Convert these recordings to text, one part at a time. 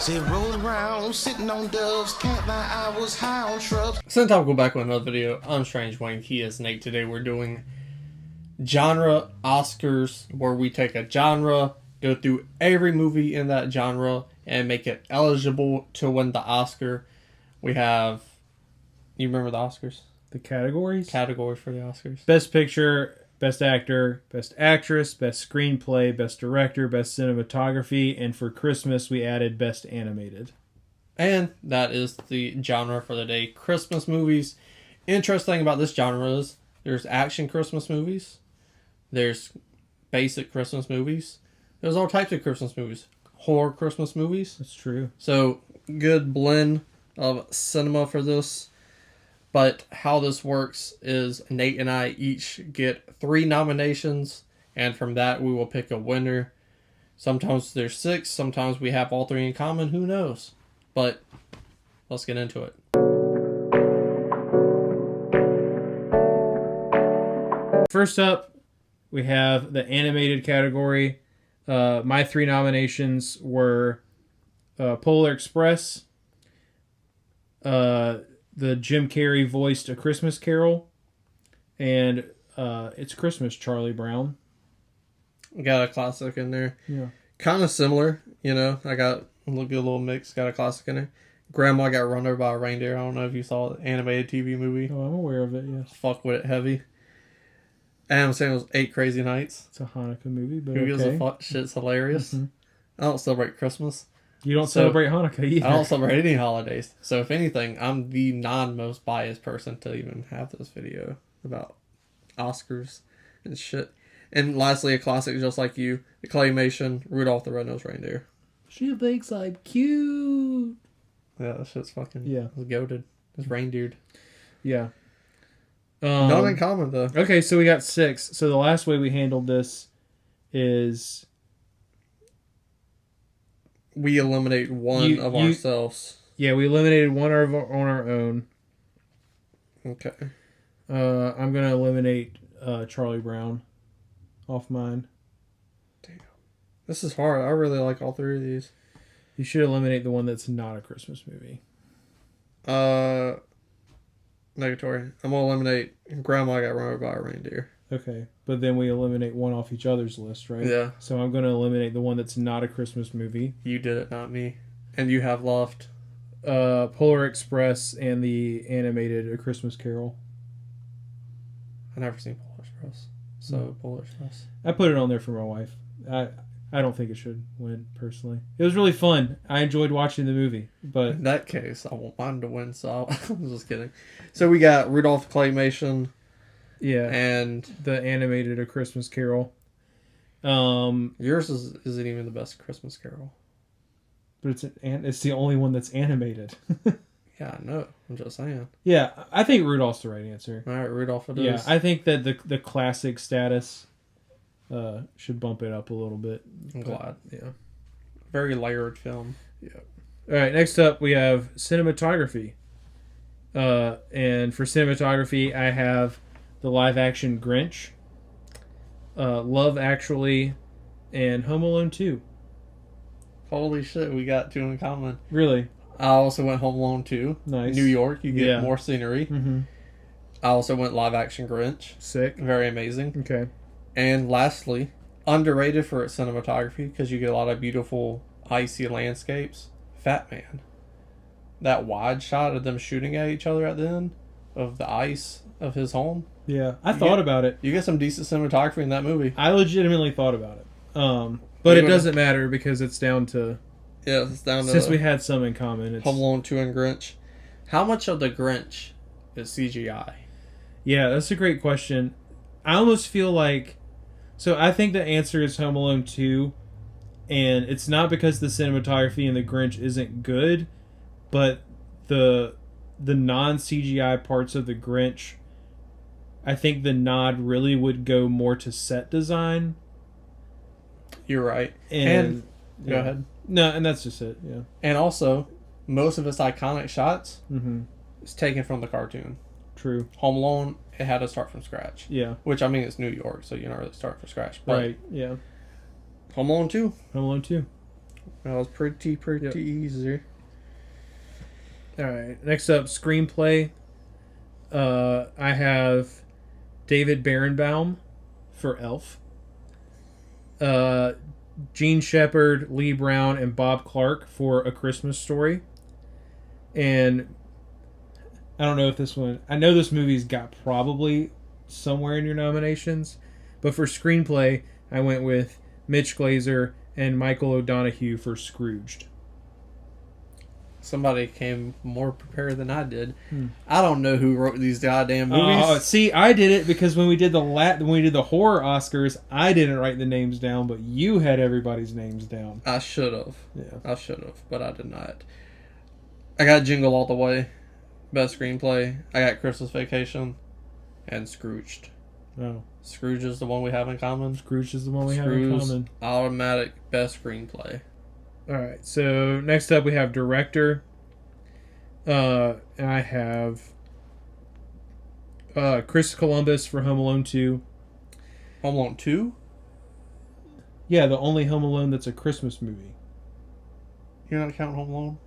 Sit rolling around, sitting on doves, can't lie, I was high on shrubs. Cinematography back with another video. I'm Strange Wang. He is Nate. Today we're doing genre Oscars, where we take a genre, go through every movie in that genre, and make it eligible to win the Oscar. We have, you remember the Oscars? The categories? Categories for the Oscars. Best Picture, Best Actor, Best Actress, Best Screenplay, Best Director, Best Cinematography, and for Christmas we added Best Animated. And that is the genre for the day. Christmas movies. Interesting about this genre is there's action Christmas movies. There's basic Christmas movies. There's all types of Christmas movies. Horror Christmas movies. That's true. So, good blend of cinema for this. But how this works is Nate and I each get 3 nominations. And from that, we will pick a winner. Sometimes there's 6. Sometimes we have all 3 in common. Who knows? But let's get into it. First up, we have the animated category. My 3 nominations were Polar Express, the Jim Carrey voiced A Christmas Carol, and It's Christmas, Charlie Brown. Got a classic in there. Yeah. Kind of similar, you know. I got a little mix. Got a classic in there. Grandma got run over by a reindeer. I don't know if you saw the animated TV movie. Oh, I'm aware of it, yes. Fuck with it heavy. Adam Sandler's 8 Crazy Nights. It's a Hanukkah movie, but Who gives a okay. fuck? Shit's hilarious. Mm-hmm. I don't celebrate Christmas. You don't celebrate Hanukkah either. I don't celebrate any holidays. So if anything, I'm the non-most biased person to even have this video about Oscars and shit. And lastly, a classic just like you, the claymation, Rudolph the Red-Nosed Reindeer. She thinks I'm cute. Yeah, that shit's fucking goated. It's reindeered. Yeah. Not uncommon though. Okay, so we got 6. So the last way we handled this is we eliminate one of ourselves. Yeah, we eliminated one on our own. Okay. I'm gonna eliminate Charlie Brown off mine. Damn. This is hard. I really like all 3 of these. You should eliminate the one that's not a Christmas movie. Negatory. I'm gonna eliminate Grandma got run over by a reindeer. Okay, but then we eliminate one off each other's list, right? Yeah. So I'm gonna eliminate the one that's not a Christmas movie. You did it, not me. And you have left Polar Express and the animated A Christmas Carol. I've never seen Polar Express. So Polar Express. I put it on there for my wife. I don't think it should win, personally. It was really fun. I enjoyed watching the movie. But in that case, I want mine to win, so I'm just kidding. So we got Rudolph Claymation. Yeah. And the animated A Christmas Carol. Yours isn't even the best Christmas Carol. But it's the only one that's animated. Yeah, I know. I'm just saying. Yeah, I think Rudolph's the right answer. All right, Rudolph it is. Yeah, I think that the classic status should bump it up a little bit. I'm glad. Yeah. Very layered film. Yeah. All right, next up we have cinematography. And for cinematography, I have the live-action Grinch, Love Actually, and Home Alone 2. Holy shit, we got 2 in common. Really? I also went Home Alone 2. Nice. New York, you get more scenery. Mm-hmm. I also went live-action Grinch. Sick. Very amazing. Okay. And lastly, underrated for its cinematography because you get a lot of beautiful icy landscapes. Fat Man. That wide shot of them shooting at each other at the end of the ice of his home. Yeah, I thought about it. You get some decent cinematography in that movie. I legitimately thought about it. But it doesn't matter because it's down to... Yeah, it's down to... Since we had some in common. It's... Home Alone 2 and Grinch. How much of the Grinch is CGI? Yeah, that's a great question. I almost feel like... So I think the answer is Home Alone 2. And it's not because the cinematography in the Grinch isn't good, but the non-CGI parts of the Grinch, I think the nod really would go more to set design. You're right. And go ahead. No, and that's just it, yeah. And also, most of its iconic shots Mm-hmm. is taken from the cartoon. True. Home Alone, it had to start from scratch. Yeah. Which, I mean, it's New York, so you're not really starting from scratch. But Right, yeah. Home Alone 2. Home Alone 2. That was pretty Yep. easy. All right. Next up, screenplay. I have David Berenbaum for Elf. Gene Shepard, Lee Brown, and Bob Clark for A Christmas Story. And I don't know if this one... I know this movie's got probably somewhere in your nominations. But for screenplay, I went with Mitch Glazer and Michael O'Donoghue for Scrooged. Somebody came more prepared than I did. I don't know who wrote these goddamn movies. See, I did it because when we did the horror Oscars, I didn't write the names down, but you had everybody's names down. I should have. Yeah. I should have, but I did not. I got Jingle All the Way, best screenplay. I got Christmas Vacation, and Scrooged. Oh, Scrooge is the one we have in common. Scrooge is the one we have in common. Automatic best screenplay. All right, so next up we have director. And I have Chris Columbus for Home Alone 2. Home Alone 2? Yeah, the only Home Alone that's a Christmas movie. You're not counting Home Alone?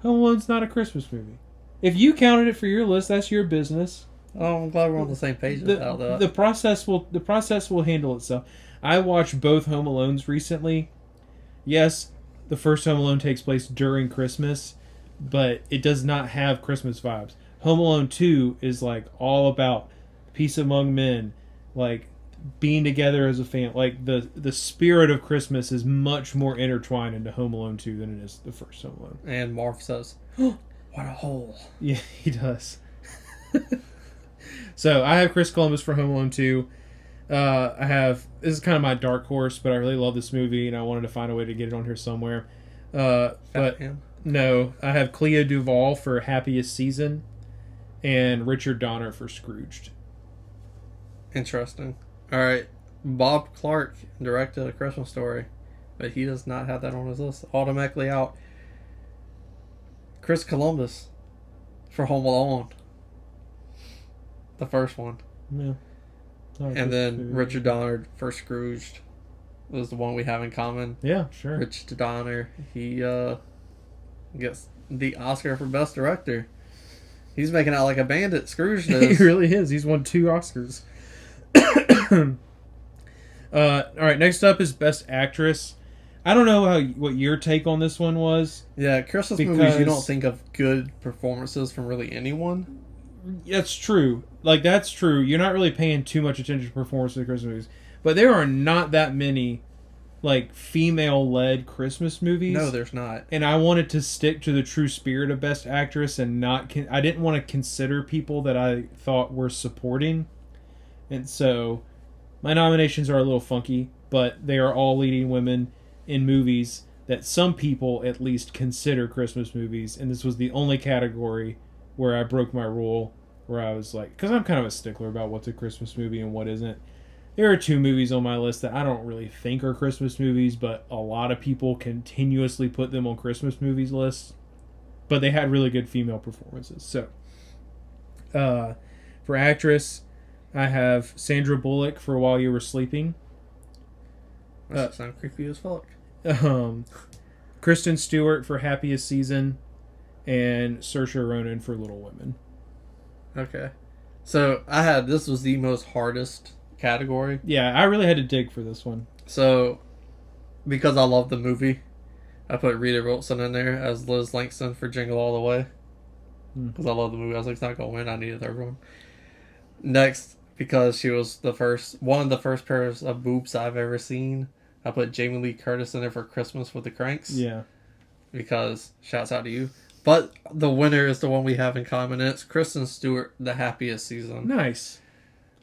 Home Alone's not a Christmas movie. If you counted it for your list, that's your business. Oh, I'm glad we're on the same page about that. The process will handle itself. I watched both Home Alones recently. Yes, the first Home Alone takes place during Christmas, but it does not have Christmas vibes. Home Alone 2 is like all about peace among men, like being together as a family. Like the spirit of Christmas is much more intertwined into Home Alone 2 than it is the first Home Alone. And Marv says, "What a hole." Yeah, he does. So I have Chris Columbus for Home Alone 2. This is kind of my dark horse, but I really love this movie and I wanted to find a way to get it on here somewhere. No, I have Clea Duvall for Happiest Season and Richard Donner for Scrooged. Interesting. Alright. Bob Clark directed A Christmas Story, but he does not have that on his list. Automatically out. Chris Columbus for Home Alone. The first one. Yeah. And then Richard Donner for Scrooged was the one we have in common. Yeah, sure. Richard Donner, he gets the Oscar for Best Director. He's making out like a bandit, Scrooge does. He really is. He's won 2 Oscars. Alright, next up is Best Actress. I don't know what your take on this one was. Yeah, Christmas movies, you don't think of good performances from really anyone. That's true. Like, that's true. You're not really paying too much attention to performances in Christmas movies. But there are not that many, like, female-led Christmas movies. No, there's not. And I wanted to stick to the true spirit of Best Actress and not... I didn't want to consider people that I thought were supporting. And so, my nominations are a little funky, but they are all leading women in movies that some people at least consider Christmas movies. And this was the only category where I broke my rule, where I was like... Because I'm kind of a stickler about what's a Christmas movie and what isn't. There are 2 movies on my list that I don't really think are Christmas movies, but a lot of people continuously put them on Christmas movies lists. But they had really good female performances. So, for actress, I have Sandra Bullock for While You Were Sleeping. That sounds creepy as fuck. Kristen Stewart for Happiest Season, and Saoirse Ronan for Little Women. Okay. So, this was the most hardest category. Yeah, I really had to dig for this one. So, because I love the movie, I put Rita Wilson in there as Liz Langston for Jingle All the Way. Because I love the movie. I was like, it's not going to win. I need a third one. Next, because she was one of the first pairs of boobs I've ever seen, I put Jamie Lee Curtis in there for Christmas with the Cranks. Yeah. Because, shouts out to you. But the winner is the one we have in common. And it's Kristen Stewart, The Happiest Season. Nice.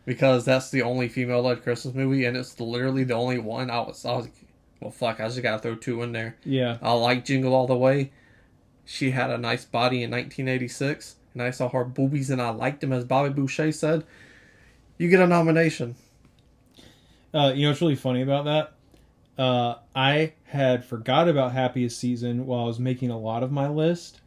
Because that's the only female-led Christmas movie, and it's literally the only one. I was like, well, fuck, I just gotta throw 2 in there. Yeah. I like Jingle All the Way. She had a nice body in 1986, and I saw her boobies, and I liked them, as Bobby Boucher said. You get a nomination. You know what's really funny about that? I had forgot about Happiest Season while I was making a lot of my list.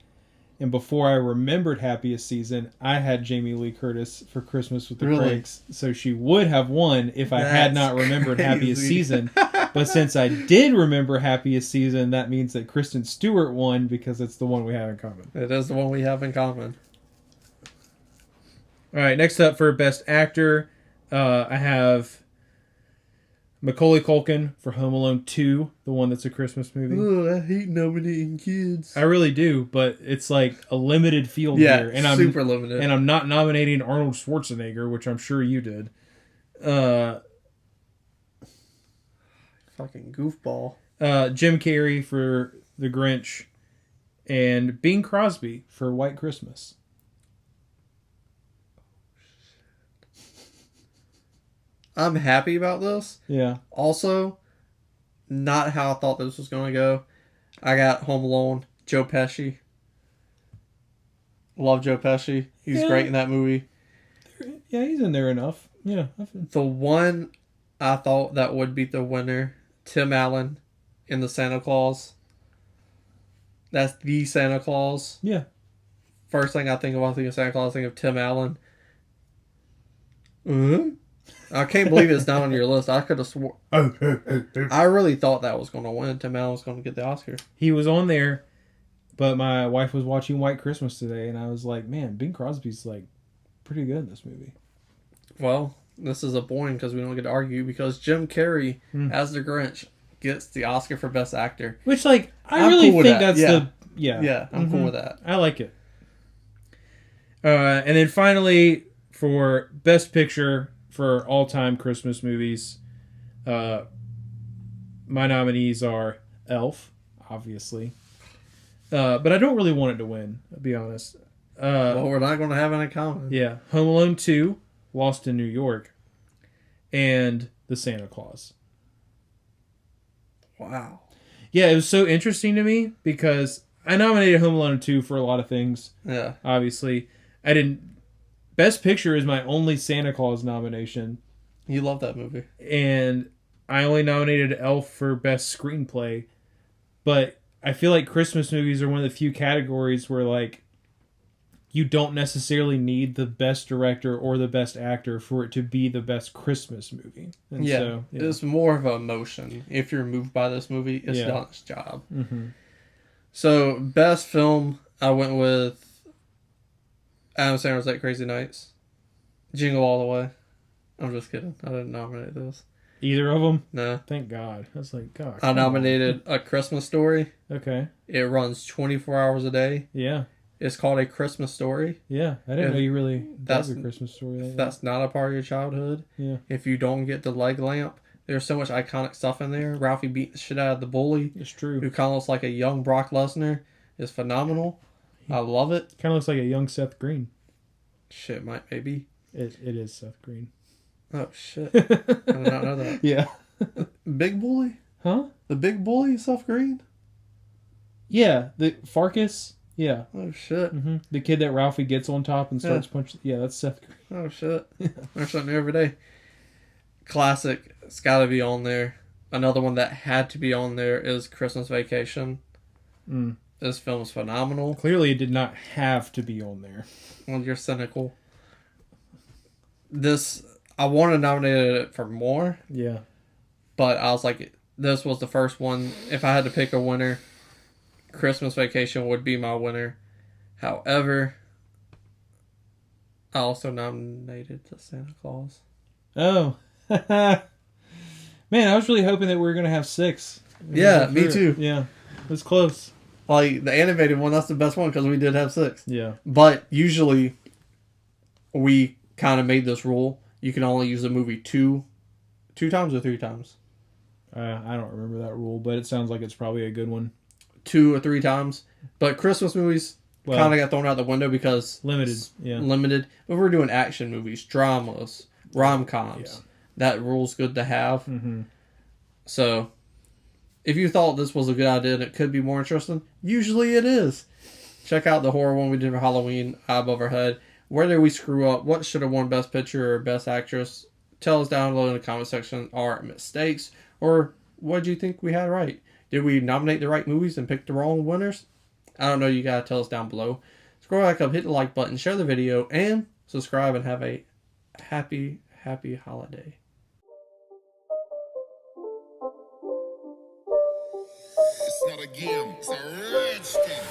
And before I remembered Happiest Season, I had Jamie Lee Curtis for Christmas with the Cranks. So she would have won if I had not remembered Happiest Season. But since I did remember Happiest Season, that means that Kristen Stewart won because it's the one we have in common. It is the one we have in common. All right, next up for Best Actor, I have Macaulay Culkin for Home Alone 2, the one that's a Christmas movie. Ugh, I hate nominating kids. I really do, but it's like a limited field Yeah, here. And super limited. And I'm not nominating Arnold Schwarzenegger, which I'm sure you did. Fucking goofball. Jim Carrey for The Grinch, and Bing Crosby for White Christmas. I'm happy about this. Yeah. Also, not how I thought this was going to go. I got Home Alone, Joe Pesci. Love Joe Pesci. He's great in that movie. Yeah, he's in there enough. Yeah. The one I thought that would be the winner, Tim Allen in the Santa Claus. That's the Santa Claus. Yeah. First thing I think of Santa Claus, I think of Tim Allen. I can't believe it's not on your list. I could have swore. I really thought that was going to win. Tim Allen was going to get the Oscar. He was on there, but my wife was watching White Christmas today, and I was like, man, Bing Crosby's like pretty good in this movie. Well, this is a boring because we don't get to argue because Jim Carrey as the Grinch gets the Oscar for Best Actor. Which, like, I I'm really cool with think that. that's Yeah, I'm cool with that. I like it. And then finally, for Best Picture for all-time Christmas movies, my nominees are Elf, obviously. But I don't really want it to win, to be honest. Well, we're not going to have it in common. Yeah. Home Alone 2, Lost in New York, and The Santa Claus. Wow. Yeah, it was so interesting to me because I nominated Home Alone 2 for a lot of things. Yeah. Obviously. I didn't... Best Picture is my only Santa Claus nomination. You love that movie. And I only nominated Elf for Best Screenplay. But I feel like Christmas movies are one of the few categories where, like, you don't necessarily need the best director or the best actor for it to be the best Christmas movie. And so, it's more of an emotion. If you're moved by this movie, it's done its job. Mm-hmm. So, best film, I went with Adam Sandler's Eight Crazy Nights. Jingle All the Way. I'm just kidding. I didn't nominate this. Either of them? No. Thank God. I was like, God. I nominated A Christmas Story. Okay. It runs 24 hours a day. Yeah. It's called A Christmas Story. Yeah. I didn't know you really that's dug a Christmas story. If that's not a part of your childhood, if you don't get the leg lamp, there's so much iconic stuff in there. Ralphie beat the shit out of the bully. It's true. Who kind of looks like a young Brock Lesnar. Is phenomenal. I love it. Kind of looks like a young Seth Green. Shit, maybe. It is Seth Green. Oh, shit. I did not know that. Yeah. Big Bully? Huh? The Big Bully, Seth Green? Yeah. The Farkas? Yeah. Oh, shit. Mm-hmm. The kid that Ralphie gets on top and starts punching. Yeah, that's Seth Green. Oh, shit. Learn something new every day. Classic. It's got to be on there. Another one that had to be on there is Christmas Vacation. This film's phenomenal. Clearly, it did not have to be on there. Well, you're cynical. This, I wanted to nominate it for more. Yeah. But I was like, this was the first one. If I had to pick a winner, Christmas Vacation would be my winner. However, I also nominated The Santa Claus. Oh. Man, I was really hoping that we were going to have 6. Yeah, me too. Yeah. It was close. Like, the animated one, that's the best one because we did have 6. Yeah. But usually, we kind of made this rule. You can only use a movie two times or 3 times. I don't remember that rule, but it sounds like it's probably a good one. 2 or 3 times. But Christmas movies kind of got thrown out the window because... Limited, yeah. Limited. But we're doing action movies, dramas, rom-coms. That rule's good to have. Mm-hmm. So, if you thought this was a good idea and it could be more interesting, usually it is. Check out the horror one we did for Halloween, Eye Above Our Head. Where did we screw up? What should have won Best Picture or Best Actress? Tell us down below in the comment section our mistakes. Or what did you think we had right? Did we nominate the right movies and pick the wrong winners? I don't know. You gotta tell us down below. Scroll back up, hit the like button, share the video, and subscribe, and have a happy holiday. game. It's a rich thing.